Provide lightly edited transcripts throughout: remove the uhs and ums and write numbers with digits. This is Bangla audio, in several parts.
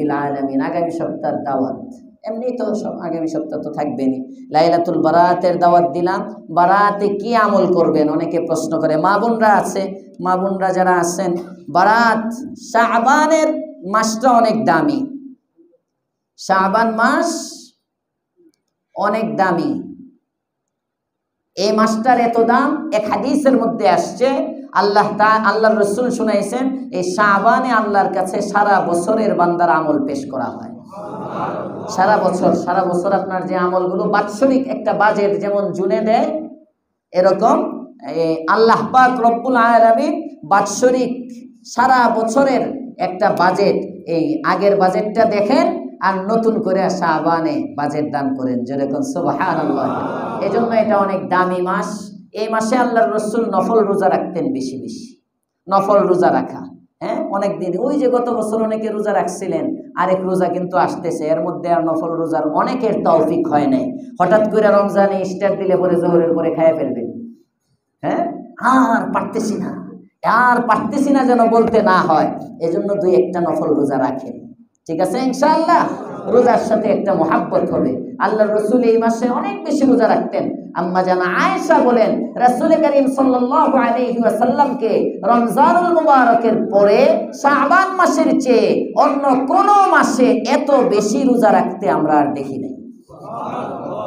রব্বিল আলামিন। আগামী সপ্তাহের দাওয়াত, এমনি তো সব আগামী সপ্তাহ তো থাকবেনি। লাইলাতুল বারাতের দাওয়াত দিলাম। বারাতে কি আমল করবেন অনেকে প্রশ্ন করে। মা বোনরা আছে, মা বোনরা যারা আছেন, বারাত শাবানের মাসটা অনেক দামি। শাবান মাস অনেক দামি। এই মাসটার এত দাম, এক হাদিসের মধ্যে আসছে আল্লাহর রাসূল শুনাইছেন, এই শাবানে আল্লাহর কাছে সারা বছরের বান্দার আমল পেশ করা হয়। সারা বছর আপনার যে আমলগুলো, বাৎসরিক একটা বাজেট যেমন জুনে দেয়, এরকম আল্লাহ পাক রব্বুল আলামিন বাৎসরিক সারা বছরের একটা বাজেট, এই আগের বাজেটটা দেখেন আর নতুন করে শাবানে বাজেট দান করেন, যেরকম সুবহানাল্লাহ। এজন্য এটা অনেক দামি মাস। এই মাসে আল্লাহর রাসূল নফল রোজা রাখতেন, বেশি বেশি নফল রোজা রাখা। হ্যাঁ, অনেক দিন, ওই যে গত বছর অনেকে রোজা রাখছিলেন, আরেক রোজা কিন্তু আসতেছে, এর মধ্যে আর নফল রোজার অনেকের তৌফিক হয় নাই। হঠাৎ করে রমজানে স্টার্ট দিলে পরে জোহরের পরে খাইয়া ফেলবেন। হ্যাঁ, আর পারতেছি না যেন বলতে না হয়, এজন্য দুই একটা নফল রোজা রাখেন, ঠিক আছে ইনশাআল্লাহ। রোজার সাথে একটা মোহাব্বত হবে। আল্লাহর রাসূল এই মাসে অনেক বেশি রোজা রাখতেন। আম্মা জানা আয়েশা বলেন, রাসূল করিম সাল্লাল্লাহু আলাইহি ওয়াসাল্লামকে রমজানুল মুবারকের পরে শাবান মাসের চেয়ে অন্য কোন মাসে এত বেশি রোজা রাখতে আমরা আর দেখি নাই।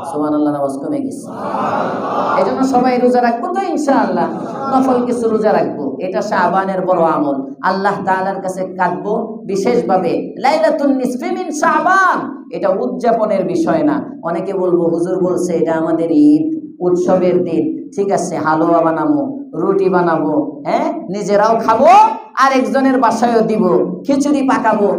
সুবহানাল্লাহ, নামাজ কমে গেছে। এজন্য সবাই রোজা রাখবো তো ইনশাআল্লাহ, নফল কিছু রোজা রাখবো। এটা শাবানের বড় আমল, আল্লাহ তাআলার কাছে কাটবো বিশেষভাবে। লাইলাতুন নিসফি মিন শাবান, এটা উদযাপনের বিষয় না। অনেকে বলবো হুজুর বলছে এটা আমাদের ঈদ, উৎসবের দিন। ঠিক আছে, হালুয়া বানাবো, রুটি বানাবো, হ্যাঁ, নিজেরাও খাবো, আর একজনের বাসায়ও দিব, খিচুড়ি পাকাবো,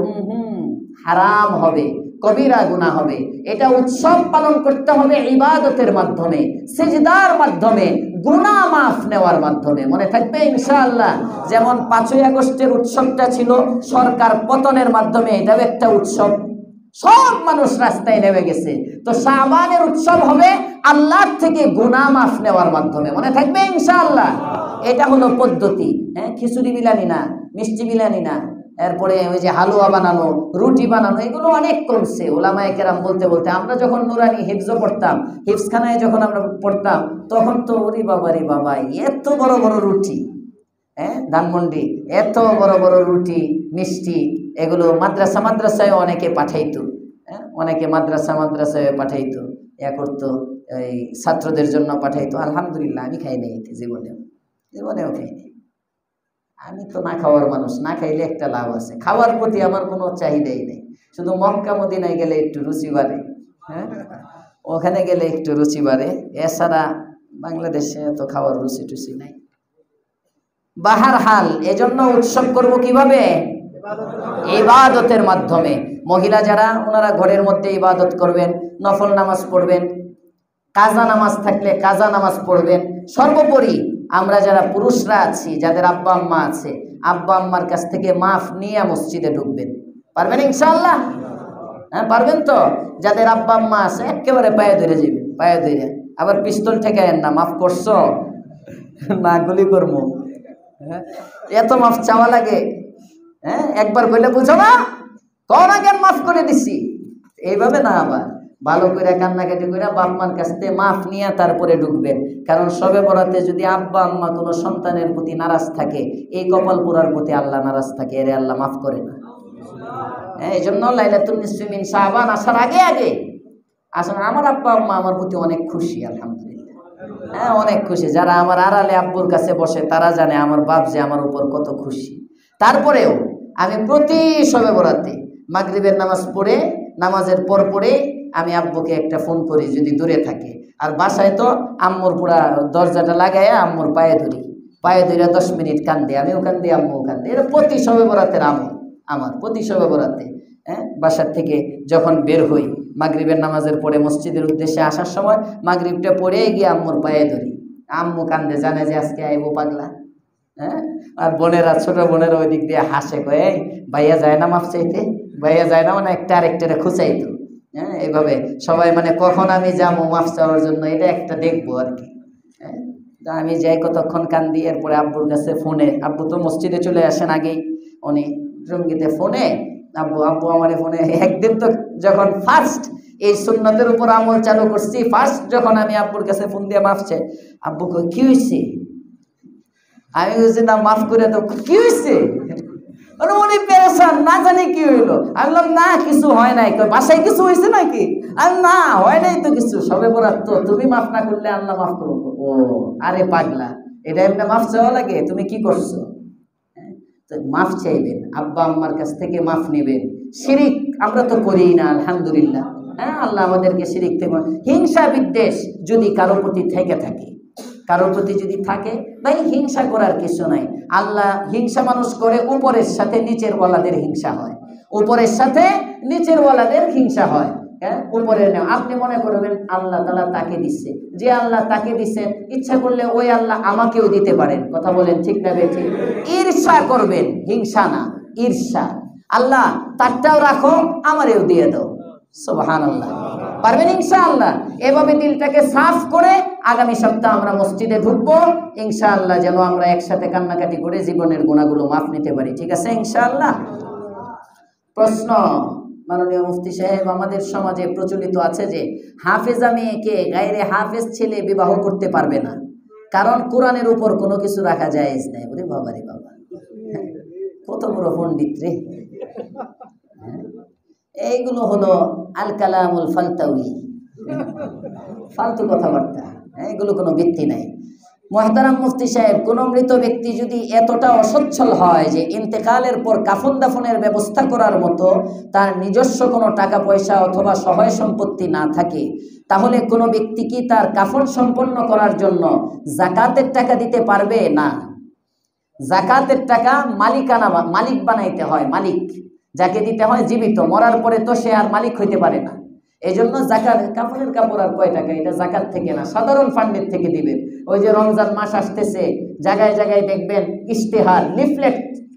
হারাম হবে, কবিরা গুনাহ হবে। এটা উৎসব পালন করতে হবে ইবাদতের মাধ্যমে, সিজদার মাধ্যমে, গুনাহ মাফ নেওয়ার মাধ্যমে। মনে থাকবে ইনশাআল্লাহ। যেমন 5ই আগস্টের উৎসবটা ছিল সরকার পতনের মাধ্যমে, এটাও একটা উৎসব, সব মানুষ রাস্তায় নেমে গেছে। তো শাবানের উৎসব হবে আল্লাহর থেকে গুনাহ মাফ নেওয়ার মাধ্যমে। মনে থাকবে ইনশাআল্লাহ। এটা হলো পদ্ধতি। হ্যাঁ, খিচুড়ি বিলানি না, মিষ্টি বিলানি না, এরপরে ওই যে হালুয়া বানানো, রুটি বানানো, এগুলো অনেক করছে ওলামায়ে কেরাম। বলতে বলতে আমরা যখন নুরানি হিফজও পড়তাম, হিফজখানায় যখন আমরা পড়তাম, তখন তো ওরে বাবা রে বাবা, এত বড় বড় রুটি, হ্যাঁ, ধানমন্ডি এত বড় বড় রুটি, মিষ্টি, এগুলো মাদ্রাসায় অনেকে পাঠাইতো। হ্যাঁ, অনেকে মাদ্রাসায় পাঠাইতো, করতো, এই ছাত্রদের জন্য পাঠাইতো। আলহামদুলিল্লাহ, আমি খাই নাই, জীবনেও খাইনি। আমি তো না খাওয়ার মানুষ, না খাইলে একটা লাভ আছে। খাওয়ার প্রতি আমার কোনো চাহিদাই নেই, শুধু মক্কা মদিনায় গেলে একটু রুচি বাড়ে। হ্যাঁ, ওখানে গেলে একটু রুচি বাড়ে, এছাড়া বাংলাদেশে তো খাওয়ার রুচি টুচি নাই। বাহার হাল, এজন্য উৎসব করব কিভাবে? ইবাদতের মাধ্যমে। মহিলা যারা, ওনারা ঘরের মধ্যে ইবাদত করবেন, নফল নামাজ পড়বেন, কাজা নামাজ থাকলে কাজা নামাজ পড়বেন। সর্বোপরি আমরা যারা পুরুষরা আছি, যাদের আব্বা আম্মা আছে, আব্বা আম্মার কাছ থেকে মাফ নিয়ে মসজিদে ঢুকবেন। পারবেন ইনশাআল্লাহ? হ্যাঁ, পারবেন তো? যাদের আব্বা আম্মা আছে একেবারে পায়ে ধরে যাবেন, পায়ে ধরে। আবার পিস্তল ঠেকায়েন না, মাফ করছো না গুলি করবো। হ্যাঁ, এত মাফ চাওয়া লাগে? হ্যাঁ, একবার বলে বুঝো না, কখন আগে মাফ করে দিছি, এইভাবে না। আবার ভালো করে কান্নাকাটি করে বাপ মার কাছ থেকে মাফ নিয়ে তারপরে ঢুকবেন। কারণ সবে বরাতে যদি আব্বা আম্মা কোনো সন্তানের প্রতি নারাজ থাকে, এই কপাল পোড়ার প্রতি আল্লাহ নারাজ থাকে, এরে আল্লাহ মাফ করে না। হ্যাঁ, এই জন্য লাইলাতুন নিসফি মিন শাবান আসার আগে আসলে আমার আব্বা আম্মা আমার প্রতি অনেক খুশি, আলহামদুলিল্লাহ। হ্যাঁ, অনেক খুশি। যারা আমার আড়ালে আব্বুর কাছে বসে তারা জানে আমার বাপ যে আমার উপর কত খুশি। তারপরেও আমি প্রতি শবে বরাতে মাগরিবের নামাজ পড়ে, নামাজের পর পরে আমি আব্বুকে একটা ফোন করি যদি দূরে থাকে। আর বাসায় তো আম্মুর পুরা দরজাটা লাগাইয়া আম্মুর পায়ে ধরে 10 মিনিট কান্দে, আমিও কান্দি, আম্মুও কান্দে। এটা প্রতি শবে বরাতের আমল আমার, প্রতি শবে বরাতে। হ্যাঁ, বাসার থেকে যখন বের হই মাগরিবের নামাজের পরে মসজিদের উদ্দেশ্যে আসার সময় মাগরিবটা পড়ে গিয়ে আম্মুর পায়ে ধরি, আম্মু কান্দে, জানে যে আজকে আইবো পাগলা। হ্যাঁ, আর বোনেরা, ছোট বোনেরা ওই দিক দিয়ে হাসে, কয়ে ভাইয়া যায় না মাফ চাইতে, ভাইয়া যায় না, মানে একটা আরেকটারে খুঁচাইতো। হ্যাঁ, এইভাবে সবাই মানে কখন আমি যাবো মাফ চাওয়ার জন্য, এটা একটা দেখবো আর কি। হ্যাঁ, আমি যাই, কতক্ষণ কান্দি, এরপরে আব্বুর কাছে ফোনে, আব্বু তো মসজিদে চলে আসেন আগেই, উনি টঙ্গিতে ফোনে আব্বু আব্বু আমার ফোনে একদিন তো যখন ফার্স্ট এই সুন্নতের উপর আমল চালু করছি, ফার্স্ট যখন আমি আব্বুর কাছে ফোন দিয়ে মাফ চাই, আব্বু কই কি হয়েছে? আমি বলছি না মাফ করে দাও। কি হয়েছে? উনি পেরেছান, না জানি কি হইলো। আমি বললাম না কিছু হয় নাই। বাসায় কিছু হয়েছে নাকি? আমি না হয় নাই তো কিছু, সবে বরাত তো, তুমি মাফ না করলে আল্লাহ মাফ করবো। ও আরে পাগলা, এটা এমনি মাফ চাওয়া লাগে? তুমি কি করছো? তো মাফ চাইবেন, আব্বা আম্মার কাছ থেকে মাফ নেবেন। শিরিক আমরা তো করি না আলহামদুলিল্লাহ। হ্যাঁ, আল্লাহ আমাদেরকে শিরিক থেকে। হিংসা বিদ্বেষ যদি কারোর প্রতি থেকে থাকে, কারোর প্রতি যদি থাকে, ভাই হিংসা করার কিছু নাই। আল্লাহ হিংসা মানুষ করে, উপরের সাথে নিচের ওয়ালাদের হিংসা হয়, উপরের সাথে নিচের ওয়ালাদের হিংসা হয়। হ্যাঁ, উপরের নেই। আপনি মনে করবেন আল্লাহ তাআলা তাকে দিচ্ছে, যে আল্লাহ তাকে দিচ্ছেন, ইচ্ছা করলে ওই আল্লাহ আমাকেও দিতে পারেন। কথা বলেন ঠিক না বেঠিক? ঈর্ষা করবেন, হিংসা না, ঈর্ষা। আল্লাহ তারটাও রাখো, আমারেও দিয়ে দাও। সুবহানাল্লাহ। পারবেন ইনশাআল্লাহ? এভাবে দিলটাকে সাফ করে আগামী সপ্তাহ আমরা মসজিদে ঢুকবো ইনশাআল্লাহ, যেন আমরা একসাথে কান্নাকাটি করে জীবনের গুনাহগুলো মাফ নিতে পারি। ঠিক আছে ইনশাআল্লাহ? প্রশ্ন, মাননীয় মুফতি সাহেব, আমাদের সমাজে প্রচলিত আছে যে হাফেজা মেয়েকে গায়রে হাফেজ ছেলে বিবাহ করতে পারবে না, কারণ কোরআনের উপর কোনো কিছু রাখা জায়েজ নাই। ওরে বাবা রে বাবা, কত বড় পণ্ডিত রে! এইগুলো হলো আল কালামুল ফালতাউই, ফালতু কথাবার্তা, এগুলো কোনো ভিত্তি নাই। মুহতারাম মুফতি সাহেব, কোন মৃত ব্যক্তি যদি এতটা অসচ্ছল হয় যে ইন্তেকালের পর কাফন দাফনের ব্যবস্থা করার মতো তার নিজস্ব কোনো টাকা পয়সা অথবা সহায় সম্পত্তি না থাকে, তাহলে কোনো ব্যক্তি কি তার কাফন সম্পন্ন করার জন্য যাকাতের টাকা দিতে পারবে? না, যাকাতের টাকা মালিকানা, মালিক বানাইতে হয়। মালিক যাকে দিতে হয় জীবিত, মরার পরে তো সে আর মালিক হইতে পারে না। এই জন্য জাকাত, কাপড়ের কাপড় আর কয় টাকা, এটা জাকাত থেকে না, সাধারণ ফান্ডের থেকে দিবেন। ওই যে রমজান মাস আসতেছে, জায়গায় জায়গায় দেখবেন ইশতেহার, লিফলেট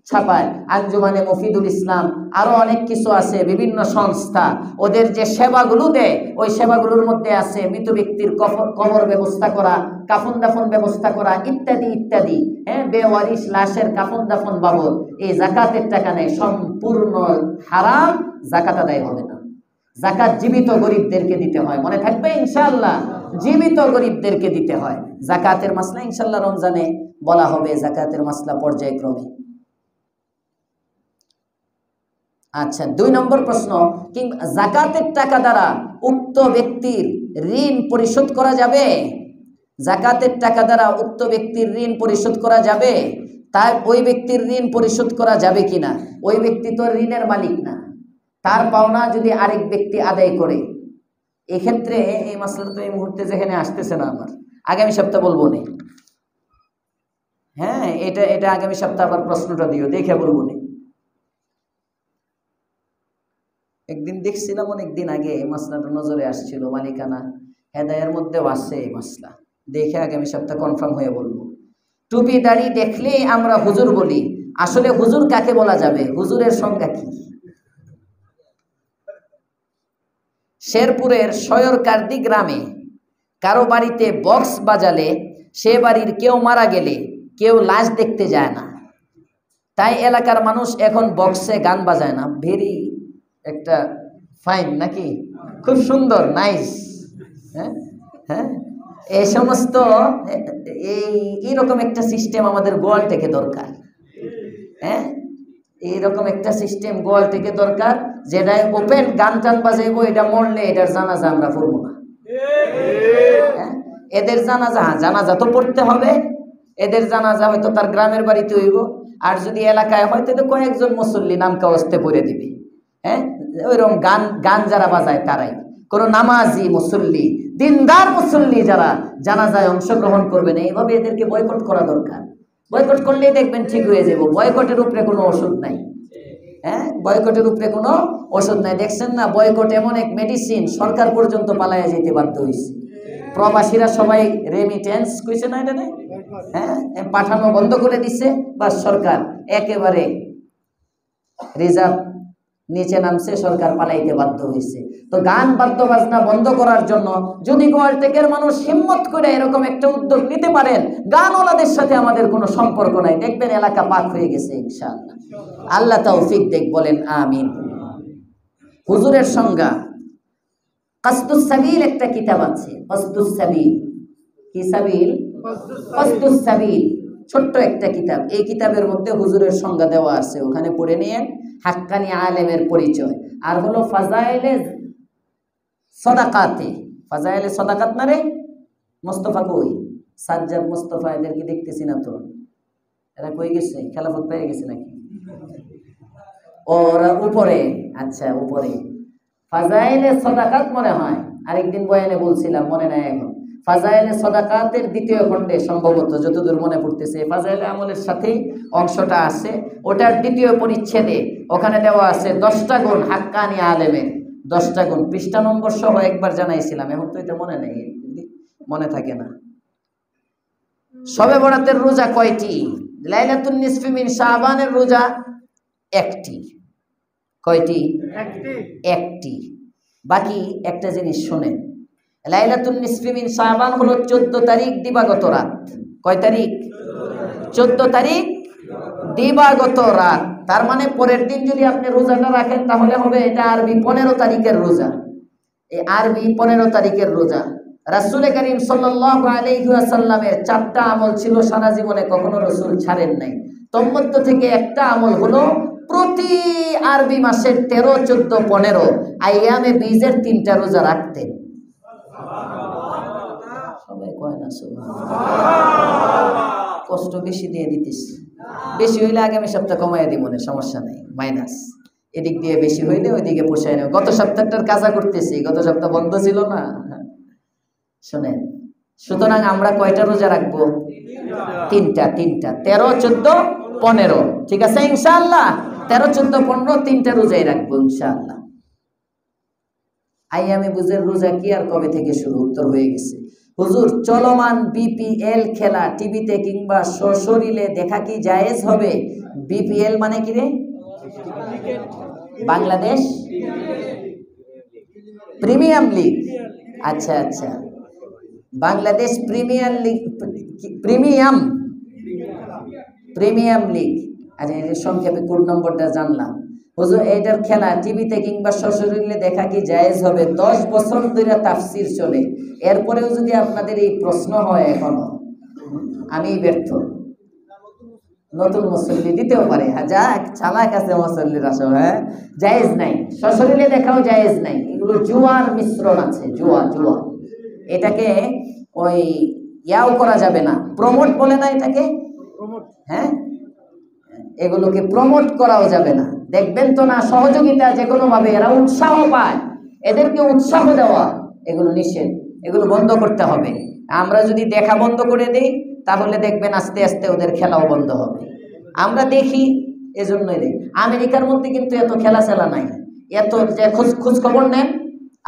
ছাপায়, আঞ্জুমানে মফিদুল ইসলাম, আরো অনেক কিছু আছে, বিভিন্ন সংস্থা, ওদের যে সেবাগুলো দেয় ওই সেবাগুলোর মধ্যে আছে মৃত ব্যক্তির কবর ব্যবস্থা করা, কাফন দাফন ব্যবস্থা করা, ইত্যাদি ইত্যাদি। হ্যাঁ, বেওয়ারিশ লাশের কাফন দাফন বাবদ এই জাকাতের টাকা নেই, সম্পূর্ণ হারাম, জাকাত আদায় হবে না। জাকাত জীবিত গরিবদেরকে দিতে হয়, মনে থাকবে ইনশাআল্লাহ, জীবিত গরিবদেরকে দিতে হয়। জাকাতের মাসলা ইনশাআল্লাহ রমজানে বলা হবে, জাকাতের মাসলা পর্যায়ক্রমে। আচ্ছা, 2 নম্বর প্রশ্ন, জাকাতের টাকা দ্বারা উক্ত ব্যক্তির ঋণ পরিশোধ করা যাবে? জাকাতের টাকা দ্বারা উক্ত ব্যক্তির ঋণ পরিশোধ করা যাবে? তার ওই ব্যক্তির ঋণ পরিশোধ করা যাবে কিনা? ওই ব্যক্তি তো ঋণের মালিক না, তার পাওনা যদি আরেক ব্যক্তি আদায় করে, এক্ষেত্রে এই মাসলা তো এই মুহূর্তে যেখানে আসতেছে না, আমার আগামী সপ্তাহ বলবো না। হ্যাঁ, এটা আগামী সপ্তাহ আবার প্রশ্নটা দিও, দেখে বলবো না। একদিন দেখছিলাম অনেকদিন আগে এই মাসলাটা নজরে আসছিল, মালিকানা হেদায়ের মধ্যেও আসছে এই মাসলা, দেখে আগামী সপ্তাহ কনফার্ম হয়ে বলবো। টুপি দাড়ি দেখলেই আমরা হুজুর বলি, আসলে হুজুর কাকে বলা যাবে? হুজুরের সংজ্ঞা কি? শেরপুরের সয়রকার্দি গ্রামে কারো বাড়িতে বক্স বাজালে সে বাড়ির কেউ মারা গেলে কেউ লাশ দেখতে যায় না, তাই এলাকার মানুষ এখন বক্সে গান বাজায় না। ভেরি একটা ফাইন নাকি, খুব সুন্দর, নাইস। হ্যাঁ হ্যাঁ, এই সমস্ত এইরকম একটা সিস্টেম আমাদের গোয়াল থেকে দরকার। হ্যাঁ, এইরকম একটা সিস্টেম গোয়াল থেকে দরকার, যেটা ওপেন গান টান বাজাইবো, এটা মরলে এটার জানাজা আমরা পড়বো না। হ্যাঁ, এদের জানাজা তো পড়তে হবে, এদের জানাজা হয়তো তার গ্রামের বাড়িতে হইব, আর যদি এলাকায় হয়তো তো কয়েকজন মুসল্লি নাম কাওয়াস্তে পড়ে দিবে। হ্যাঁ, ওইরকম গান যারা বাজায় তারাই, কোনো নামাজি মুসল্লি, দিনদার মুসল্লি যারা জানাজায় অংশগ্রহণ করবে না, এইভাবে এদেরকে বয়কট করা দরকার। বয়কট করলেই দেখবেন ঠিক হয়ে যাবো। বয়কটের উপরে কোনো ওষুধ নাই। হ্যাঁ, বয়কটের উপরে কোনো ওষুধ নাই। দেখছেন না, বয়কট এমন এক মেডিসিন, সরকার পর্যন্ত পালাইয়া যেতে বাধ্য হয়েছে। প্রবাসীরা সবাই রেমিটেন্স কইছে না, এটা নেই, হ্যাঁ, পাঠানো বন্ধ করে দিচ্ছে, বা সরকার একেবারে রিজার্ভ নিচে নামছে, সরকার পালাইতে বাধ্য হয়েছে। তো গান বাদ্য বাজনা বন্ধ করার জন্য যদি গোয়ালটেকের মানুষ হিম্মত করে এরকম একটা উদ্যোগ নিতে পারেন, গানওয়ালাদের সাথে আমাদের কোনো সম্পর্ক নাই, দেখবেন এলাকা পাক হয়ে গেছে ইনশাআল্লাহ। আল্লাহ তৌফিক দেখ, বলেন আমিন। হুজুরের সংজ্ঞা, কাসদুস সাবিল একটা কিতাব আছে, কাসদুস সাবিল। কি সাবিল? কাসদুস সাবিল, ছোট্ট একটা কিতাব। এই কিতাবের মধ্যে হুজুরের সংজ্ঞা দেওয়া আছে, ওখানে পড়ে নিয়েন। হাক্কানি আলেমের পরিচয়। আর হলো ফাজাইলে সদাকাতে, ফাজাইলে সদাকাত না রে, মোস্তফা কই? সাজ্জাদ মোস্তফা এদেরকে দেখতেছি না তো, এরা কই গেছে? খেলাফত পেয়ে গেছে নাকি? ওরা উপরে, আচ্ছা উপরে ফাজাইলে সদাকাত মনে হয়, আরেকদিন বয়ানে বলছিলাম, মনে নাই এখন। ফাজাইলে সদাকাতের দ্বিতীয় খণ্ডে সম্ভবত, যতদূর মনে পড়তেছে, ফাজাইলে আমলের সাথেই অংশটা আছে। ওটার দ্বিতীয় পরিচ্ছেদে ওখানে দেওয়া আছে 10টা গুণ হাক্কানি আলেমের, 10টা গুণ। পৃষ্ঠা নম্বর সহ একবার জানাইছিলাম, এখন তো এটা মনে নেই, মনে থাকে না। শবে বরাতের রোজা কয়টি? লাইলাতুন নিসফি মিন শাবানের রোজা একটি। কয়টি? একটি। বাকি একটা জিনিস শুনেন, লাইলাতুন নিসফি মিন শাবান হলো 14 তারিখ দিবাগত রাত। কয় তারিখ? 14 তারিখ দিবাগত রাত। তার মানে পরের দিন যদি আপনি রোজাটা রাখেন তাহলে হবে এটা আরবি 15 তারিখের রোজা। এই আরবি 15 তারিখের রোজা। রাসূল করিম সাল্লাল্লাহু আলাইহি ওয়াসাল্লামের 4টা আমল ছিল, সারা জীবনে কখনো রাসূল ছাড়েন নাই। তোর মধ্যে থেকে একটা আমল হলো প্রতি আরবি মাসের 13, 14, 15 আইয়ামে বীজের 3টা রোজা রাখতেন। সবাই কয় না সুবহানাল্লাহ। কষ্ট বেশি দিয়ে দিতিস, বেশি হইলে আগামী সপ্তাহ কমাইয়া দিব, মনে সমস্যা নাই, মাইনাস। এদিক দিয়ে বেশি হইলে ওইদিকে পোষায় না। গত সপ্তাহটার কাজা করতেছি, গত সপ্তাহ বন্ধ ছিল না। শোনেন, সুতরাং আমরা কয়টা রোজা রাখবো? 3টা। 13, 14, 15, ঠিক আছে ইনশাআল্লাহ। 13, 14, 15 3টা রোজাই রাখবো ইনশাআল্লাহ। আইয়ামে বুঝের রোজা কি আর কবে থেকে শুরু? উত্তর হয়ে গেছে। হুজুর, চলমান বিপিএল খেলা টিভিতে কিংবা সশরীরে দেখা কি জায়েজ হবে? বিপিএল মানে কি রে? Bangladesh premium league. আচ্ছা আচ্ছা, Bangladesh premier league, premium league. আচ্ছা, এর সংক্ষেপে কোড নম্বরটা জানলাম। হুজুর, এইটার খেলা টিভিতে কিংবা সশরীরে দেখা কি জায়েজ হবে? 10 বছর ধরে তাফসির চলে, এরপরেও যদি আপনাদের এই প্রশ্ন হয় এখনো, আমি ব্যর্থ। নতুন মুসল্লি দিতেও পারে, হ্যাঁ যাক, চালাক আছে মুসল্লিরা সব। হ্যাঁ, জায়েজ নাই, সশরীরে দেখাও জায়েজ নাই। এগুলো জুয়ার মিশ্রণ আছে, জুয়া। এটাকে ওই ইয়াও করা যাবে না, প্রমোট বলে না এটাকে, হ্যাঁ, এগুলোকে প্রমোট করাও যাবে না। দেখবেন তো না, সহযোগিতা যে কোনো ভাবে এরা উৎসাহ পায়, এদেরকে উৎসাহ দেওয়া এগুলো নিষেধ, এগুলো বন্ধ করতে হবে। আমরা যদি দেখা বন্ধ করে দিই তাহলে দেখবেন আস্তে আস্তে ওদের খেলাও বন্ধ হবে। আমরা দেখি, এজন্যই দেখি। আমেরিকার মধ্যে কিন্তু এত খেলা নাই, এত যে খোঁজ খবর নেন।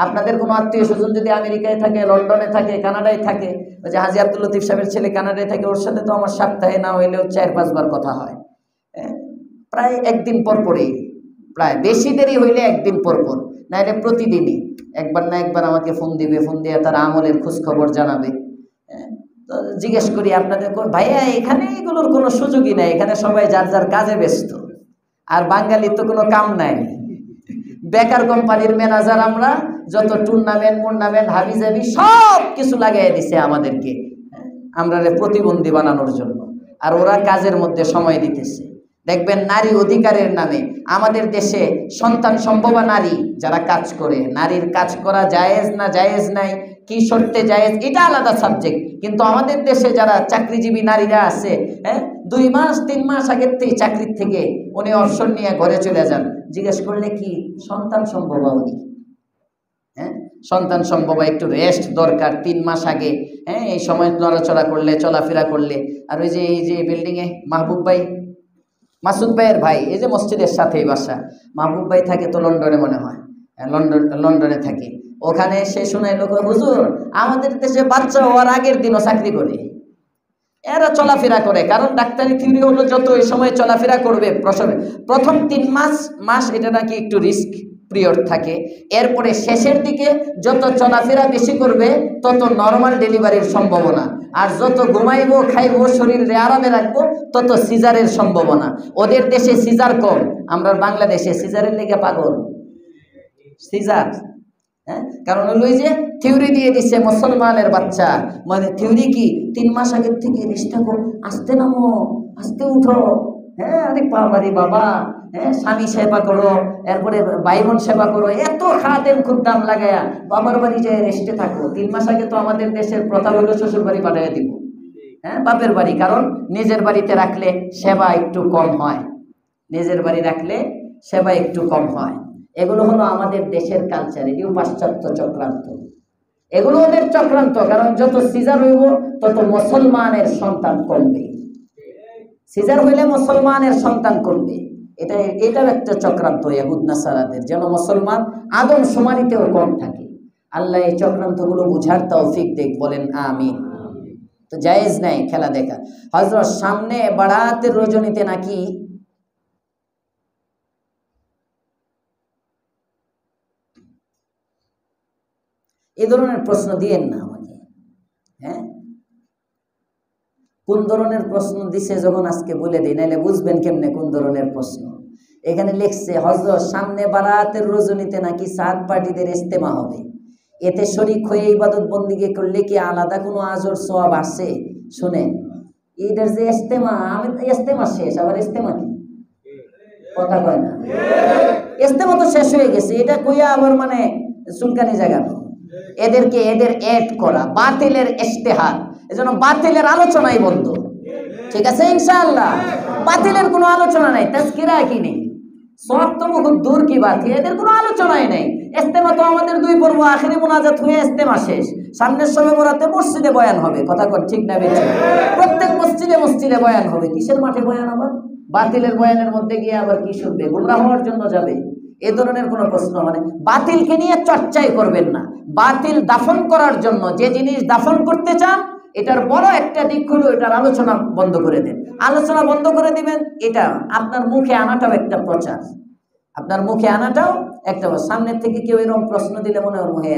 আপনাদের কোনো আত্মীয় স্বজন যদি আমেরিকায় থাকে, লন্ডনে থাকে, কানাডায় থাকে, ওই যে হাজী আব্দুল লতিফ সাহেবের ছেলে কানাডায় থাকে, ওর সাথে তো আমার সপ্তাহে না হইলেও 4-5 বার কথা হয়, প্রায় একদিন পর পরেই, প্রায় বেশি দেরি হইলে একদিন পর পর, নাইলে প্রতিদিনই একবার না একবার আমাকে ফোন দিবে, ফোন দিয়ে তার আমলের খোঁজ খবর জানাবে। তো জিজ্ঞেস করি, আপনাদের ভাইয়া এখানে এগুলোর কোনো সুযোগই নাই, এখানে সবাই যার যার কাজে ব্যস্ত, আর বাঙালির তো কোনো কাম নাই। বেকার কোম্পানির ম্যানেজার আমরা, যত টুর্নামেন্ট হাবিজাবি সব কিছু লাগাই দিছে আমাদেরকে, আমরা প্রতিবন্ধী বানানোর জন্য, আর ওরা কাজের মধ্যে সময় দিতেছে। দেখবেন নারী অধিকারের নামে আমাদের দেশে সন্তান সম্ভবা নারী যারা কাজ করে, নারীর কাজ করা জায়েজ না জায়েজ নাই, কি শর্তে জায়েজ, এটা আলাদা সাবজেক্ট। কিন্তু আমাদের দেশে যারা চাকরিজীবী নারীরা আছে, 2 মাস 3 মাস আগের থেকে চাকরির থেকে উনি অবসর নিয়ে ঘরে চলে যান। জিজ্ঞেস করলে কি সন্তান সম্ভবা উনি? সন্তান সম্ভবা, একটু রেস্ট দরকার 3 মাস আগে। এই সময় নড়াচড়া করলে, চলাফেরা করলে। আর ওই যে এই যে বিল্ডিংয়ে মাহবুব ভাই, মাসুদ ভাইয়ের ভাই, এই যে মসজিদের সাথেই বাসা, মাহবুব ভাই থাকে তো লন্ডনে, মনে হয় লন্ডনে থাকে। ওখানে সে শোনাইল, হুজুর আমাদের দেশে বাচ্চা হওয়ার আগের দিনও চাকরি করে, এরা চলাফেরা করে। কারণ ডাক্তারি থিওরি হলো যত এই সময় চলাফেরা করবে প্রসবে, প্রথম 3 মাস এটা নাকি একটু রিস্ক পিরিয়ড থাকে, এরপরে শেষের দিকে যত চলাফেরা বেশি করবে তত নর্মাল ডেলিভারির সম্ভাবনা, আর যত ঘুমাইবো খাইবো শরীরে আরামে রাখবো তত সিজারের সম্ভাবনা। ওদের দেশে সিজার কম, আমরা বাংলাদেশে সিজারের লেগে পাগল। সিজার। হ্যাঁ, কারণ হলো এই যে থিওরি দিয়ে দিচ্ছে মুসলমানের বাচ্চা, মানে থিওরি কি 3 মাস আগের থেকে রিস্টা করো, আস্তে নামো, আস্তে উঠো। হ্যাঁ, আরে বাবারে বাবা, হ্যাঁ, স্বামী সেবা করো, এরপরে ভাই বোন সেবা করো, এত খাদেম খুদ্দাম লাগায়া বাবার বাড়ি যায় রেস্টে থাকো। 3 মাস আগে তো আমাদের দেশের প্রথা হলো শ্বশুর বাড়ি পাঠিয়ে দিব, হ্যাঁ, বাপের বাড়ি। কারণ নিজের বাড়িতে রাখলে সেবা একটু কম হয়, নিজের বাড়ি রাখলে সেবা একটু কম হয়। এগুলো হলো আমাদের দেশের কালচার, এটিও পাশ্চাত্য চক্রান্ত, এগুলো ওদের চক্রান্ত। কারণ যত সিজার হইব তত মুসলমানের সন্তান কমবে, সিজার হইলে মুসলমানের সন্তান কমবে। এটার একটা চক্রান্ত ইহুদ নাসারাদের, যেন মুসলমান আদম শুমারিতেও কম থাকে। আল্লাহ এই চক্রান্তগুলো বুঝার তৌফিক দেখ, বলেন আমিন। তো জায়েজ নাই খেলা দেখা। হযরত সামনে বারাতের রজনীতে নাকি এ ধরনের প্রশ্ন দিয়েন না আমাকে। হ্যাঁ, কোন ধরনের প্রশ্ন দিছে যখন আজকে বলে দিই, নাইলে বুঝবেন কেমনে কোন ধরনের প্রশ্ন। এখানে লিখছে হযরত সামনে বারাতের রজনীতে নাকি 7 পার্টিদের ইজতেমা হবে, এতে শরীক হয়ে ইবাদত বন্দিগি করলে কি আলাদা কোনো আজর সওয়াব আছে? শুনেন, এটার যে ইজতেমা, আমি ইজতেমা শেষ, আবার ইজতেমা কি কথা কয় না? ইজতেমা তো শেষ হয়ে গেছে, এটা কইয়া আবার মানে চুলকানি জায়গা। এদেরকে এদের এড করা বাতিলের ইশতেহার, এজন্য বাতিলের আলোচনাই বন্ধ। ঠিক আছে ইনশাআল্লাহ, বাতিলের কোনো আলোচনা নাই, তাজকিরা কি নেই, সওয়াব তো বহুত দূর কি বাত, এদের কোনো আলোচনাই নাই। ইজতেমা তো আমাদের 2 পর্ব, আখিরি মুনাজাত হয়ে ইজতেমা শেষ, সামনের শবে বরাতে মসজিদে বয়ান হবে। কথা কর ঠিক না বেঠিক? প্রত্যেক মসজিদে মসজিদে বয়ান হবে। কিসের মাঠে বয়ান? আবার বাতিলের বয়ানের মধ্যে গিয়ে আবার কি শুনবে? গোমরাহ হওয়ার জন্য যাবে? এ ধরনের কোনো প্রশ্ন, মানে বাতিলকে নিয়ে চর্চাই করবেন না। বাতিল দাফন করার জন্য যে জিনিস দাফন করতে চান, এটার বড় একটা দিক হলো এটার আলোচনা বন্ধ করে দেন। আলোচনা বন্ধ করে দিবেন, এটা আপনার মুখে আনাটাও একটা প্রচার, আপনার মুখে আনাটাও একটা। সামনের থেকে কেউ এরকম প্রশ্ন দিলে মনে হয় মুহে